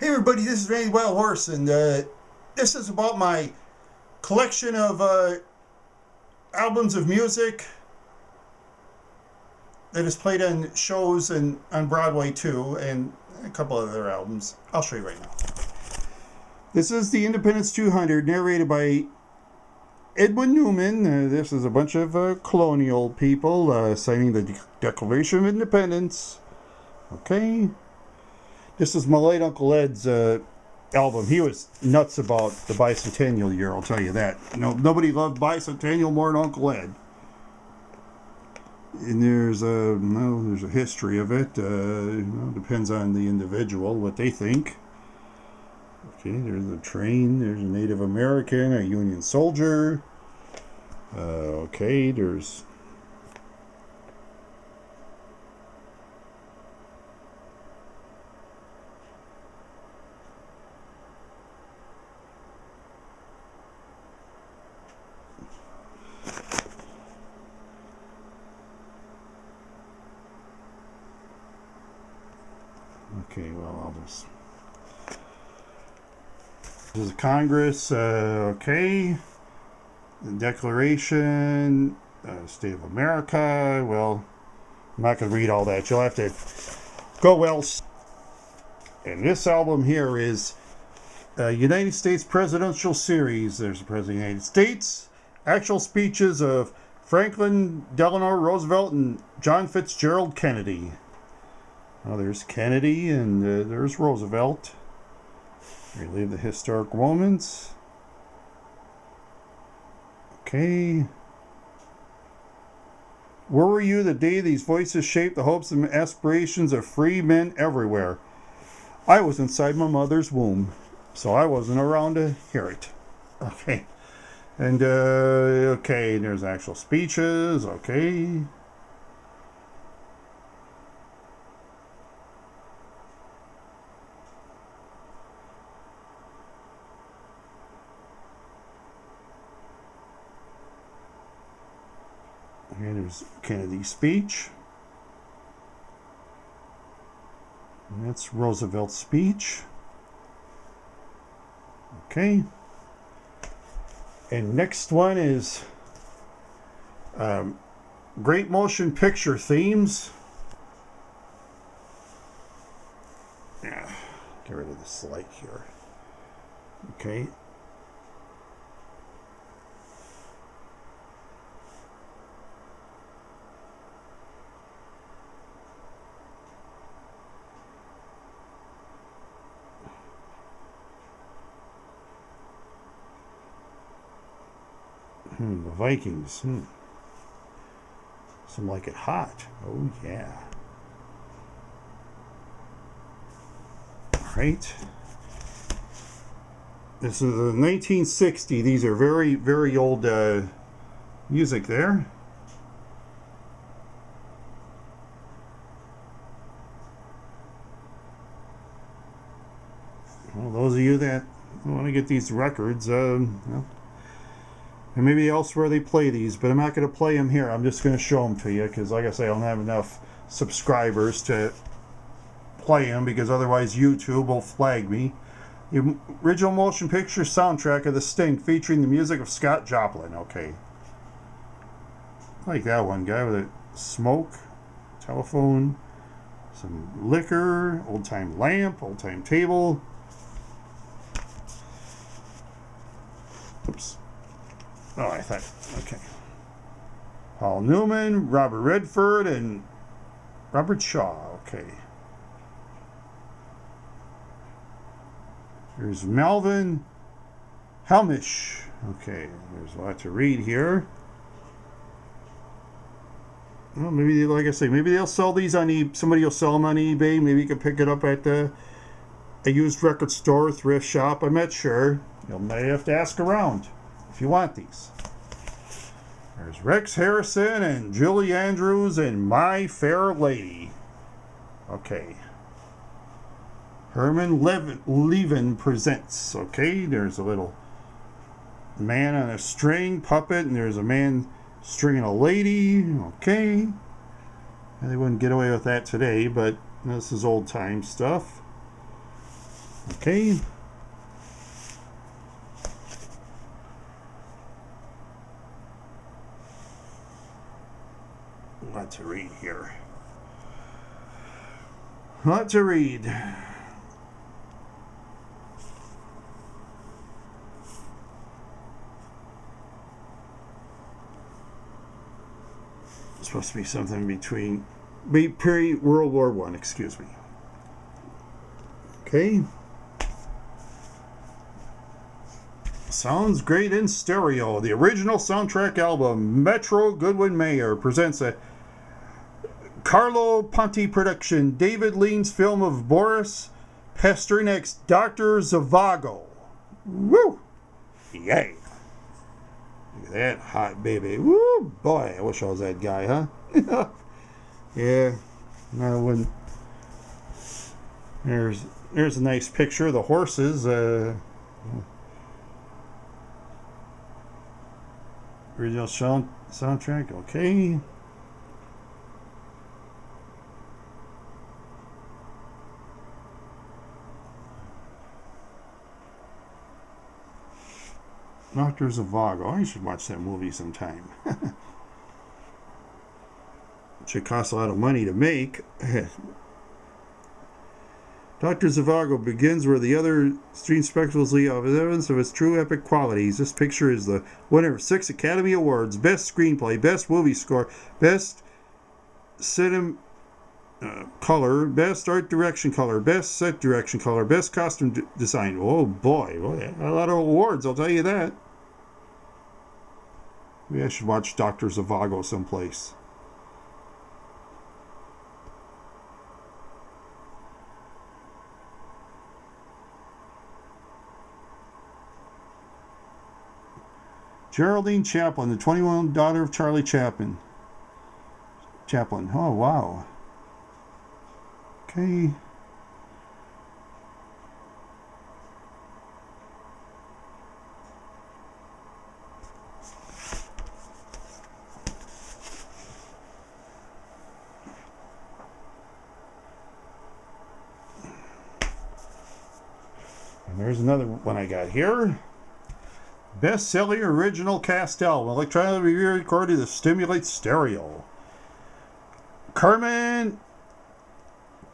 Hey everybody, this is Randy Wild Horse, and this is about my collection of albums of music that is played on shows and on Broadway too, and a couple other albums. I'll show you right now. This is the Independence 200, narrated by Edwin Newman. This is a bunch of colonial people signing the Declaration of Independence. Okay. This is my late Uncle Ed's album. He was nuts about the bicentennial year, I'll tell you that. Nobody loved bicentennial more than Uncle Ed. And there's a history of it. Depends on the individual, what they think. Okay, there's a train. There's a Native American, a Union soldier. Okay, there's... Okay, well, I'll just... This is Congress, okay. The Declaration, State of America. Well, I'm not going to read all that. You'll have to go well. And this album here is United States Presidential Series. There's the President of the United States. Actual speeches of Franklin Delano Roosevelt and John Fitzgerald Kennedy. Oh, there's Kennedy and there's Roosevelt. Relive the historic moments. Okay. Where were you the day these voices shaped the hopes and aspirations of free men everywhere? I was inside my mother's womb, so I wasn't around to hear it. Okay. And, okay, there's actual speeches. Okay. Okay, there's Kennedy's speech. And that's Roosevelt's speech. Okay. And next one is Great Motion Picture Themes. Yeah, get rid of this light here. Okay. The Vikings. Some like it hot. Oh, yeah. All right. This is a 1960. These are very, very old music there. Well, those of you that want to get these records, well, and maybe elsewhere they play these, but I'm not going to play them here. I'm just going to show them to you because, like I say, I don't have enough subscribers to play them because otherwise YouTube will flag me. The original motion picture soundtrack of The Sting featuring the music of Scott Joplin. Okay. I like that one guy with a smoke, telephone, some liquor, old-time lamp, old-time table. Oops. Oh, I thought, okay. Paul Newman, Robert Redford, and Robert Shaw. Okay. There's Melvin Helmish. Okay, there's a lot to read here. Well, maybe, like I say, maybe they'll sell these on eBay. Somebody will sell them on eBay. Maybe you can pick it up at a used record store, thrift shop. I'm not sure. You may have to ask around if you want these. There's Rex Harrison and Julie Andrews and My Fair Lady. Okay. Herman Levin presents. Okay, there's a little man on a string puppet, and there's a man stringing a lady. Okay. And they wouldn't get away with that today, but this is old time stuff. Okay. Lot to read here. Lot to read. It's supposed to be something between pre-World War I, excuse me. Okay. Sounds great in stereo. The original soundtrack album, Metro-Goldwyn-Mayer, presents a Carlo Ponti production, David Lean's film of Boris Pasternak's Dr. Zhivago. Woo! Yay! Look at that hot baby. Woo! Boy, I wish I was that guy, huh? Yeah. No, when there's a nice picture of the horses. Ridgell Soundtrack, okay. Dr. Zhivago. I should watch that movie sometime. It should cost a lot of money to make. Dr. Zhivago begins where the other stream spectacles leave off as evidence of its true epic qualities. This picture is the winner of 6 Academy Awards: Best Screenplay, Best Movie Score, Best Cinema Color, Best Art Direction Color, Best Set Direction Color, Best Costume Design. Oh boy, a lot of awards, I'll tell you that. Maybe I should watch Dr. Zhivago someplace. Geraldine Chaplin, the 21 daughter of Charlie Chaplin. Oh, wow. Okay. And there's another one I got here. Best-selling original cast album, electronically recorded to stimulate stereo. Carmen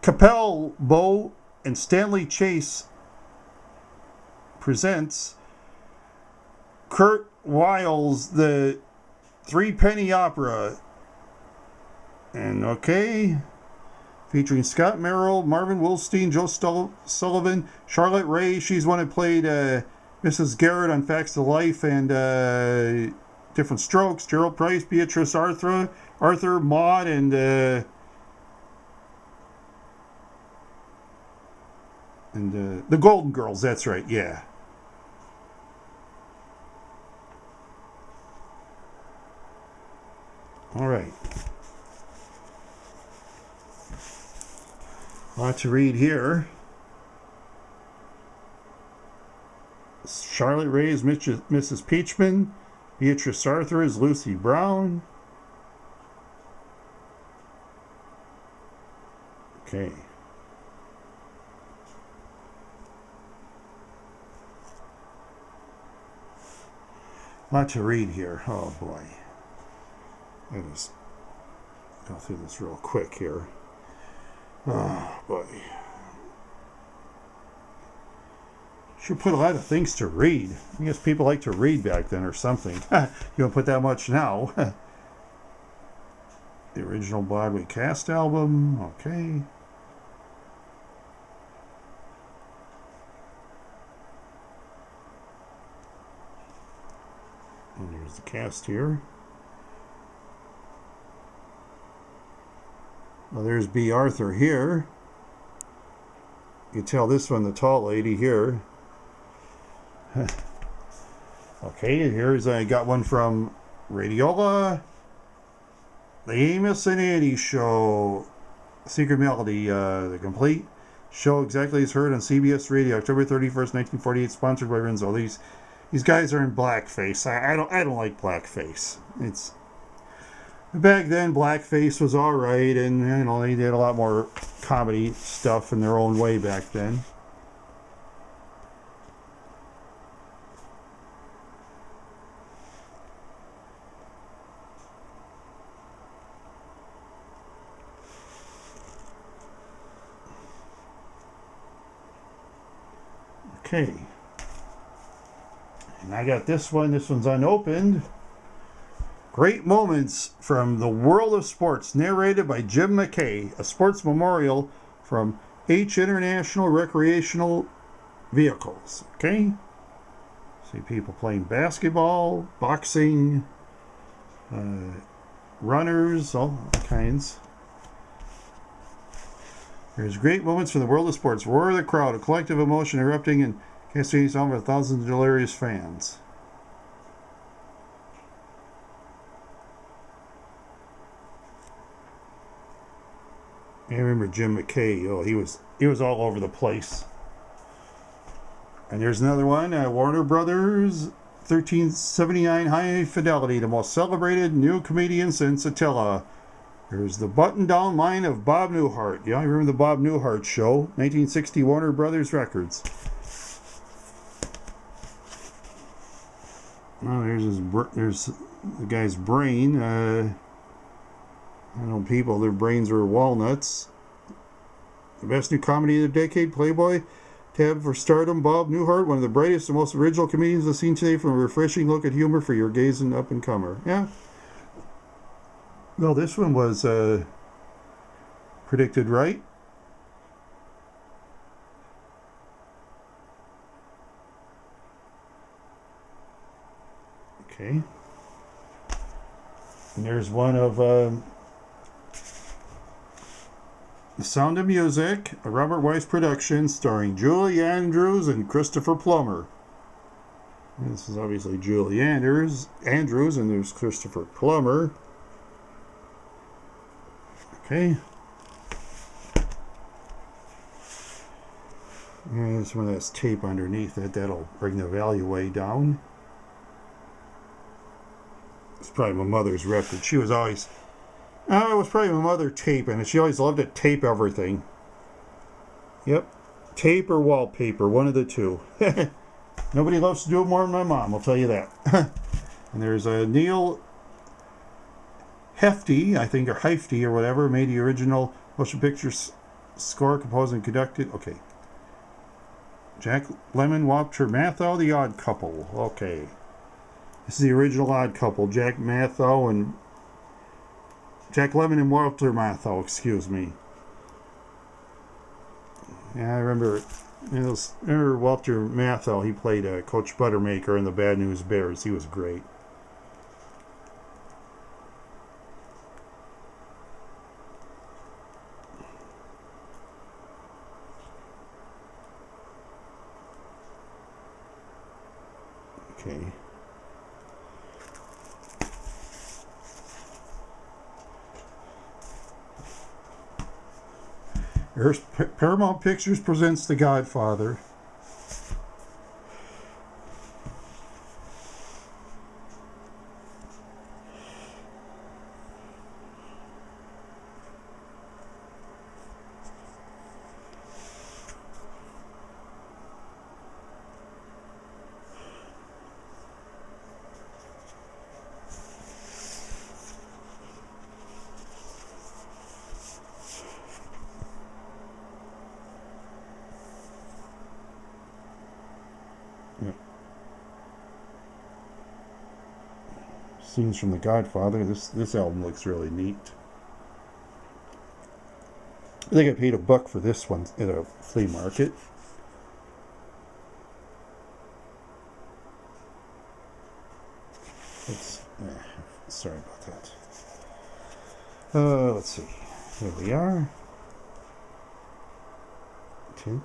Capelbo and Stanley Chase presents Kurt Weill's The Threepenny Opera. And okay, featuring Scott Merrill, Marvin Wolstein, Joe Sullivan, Charlotte Ray. She's one that played Mrs. Garrett on Facts of Life and Different Strokes. Gerald Price, Beatrice Arthur, Maud, and the Golden Girls. That's right, yeah. All right. A lot to read here. Charlotte Ray is Mrs. Peachman. Beatrice Arthur is Lucy Brown. Okay. A lot to read here. Oh boy. Let us go through this real quick here. Oh boy. Should put a lot of things to read. I guess people like to read back then or something. You don't put that much now. The original Broadway cast album. Okay. And there's the cast here. Well, there's B. Arthur here. You can tell this one, the tall lady here. Okay, here's I got one from Radiola. The Amos and Andy Show. Secret Melody, the complete show exactly as heard on CBS Radio, October 31st, 1948, sponsored by Renzo. These guys are in blackface. I don't like blackface. It's back then blackface was all right, and you know they did a lot more comedy stuff in their own way back then. Okay. And I got this one. This one's unopened. Great Moments from the World of Sports, narrated by Jim McKay, a sports memorial from H International Recreational Vehicles. Okay? See people playing basketball, boxing, runners, all kinds. There's great moments from the world of sports. Roar of the crowd, a collective emotion erupting and cascading sound of thousands of delirious fans. I remember Jim McKay. Oh, he was all over the place. And there's another one. Warner Brothers, 1379 High Fidelity, the most celebrated new comedian since Attila. There's the button-down line of Bob Newhart. Yeah, I remember the Bob Newhart show, 1960 Warner Brothers Records. Oh, there's the guy's brain. I know people, their brains are walnuts. The best new comedy of the decade, Playboy. Tab for stardom, Bob Newhart, one of the brightest and most original comedians I've seen today, from a refreshing look at humor for your gazing up-and-comer. Yeah. Well, this one was predicted right. Okay. And there's one of The Sound of Music, a Robert Weiss production starring Julie Andrews and Christopher Plummer. This is obviously Julie Andrews, and there's Christopher Plummer. Okay. And there's one that's tape underneath it. That'll bring the value way down. It's probably my mother's record. She was always... Oh, it was probably my mother taping, and she always loved to tape everything. Yep. Tape or wallpaper, one of the two. Nobody loves to do it more than my mom, I'll tell you that. And there's a Neil Hefti, I think, or Hefti, or whatever, made the original motion picture score, composed and conducted. Okay. Jack Lemmon, Walter Matthau, The Odd Couple. Okay. This is the original Odd Couple. Jack Lemmon and Walter Matthau, excuse me. Yeah, I remember. Remember Walter Matthau? He played Coach Buttermaker in the Bad News Bears. He was great. Okay. Here's Paramount Pictures presents The Godfather. Scenes from The Godfather. This album looks really neat. I think I paid $1 for this one at a flea market. Sorry about that. Let's see. Here we are. Tint.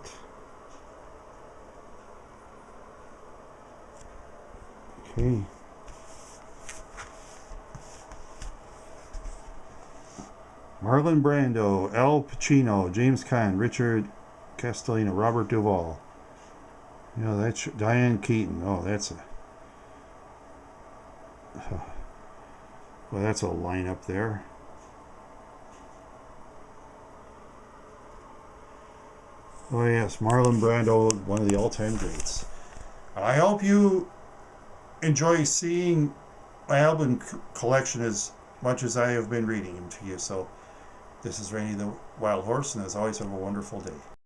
Okay. Marlon Brando, Al Pacino, James Caan, Richard Castellano, Robert Duvall. You know, that's Diane Keaton. Oh, that's a... Well, that's a lineup there. Oh, yes, Marlon Brando, one of the all-time greats. I hope you enjoy seeing my album collection as much as I have been reading them to you. So, this is Rainy the Wild Horse, and as always, have a wonderful day.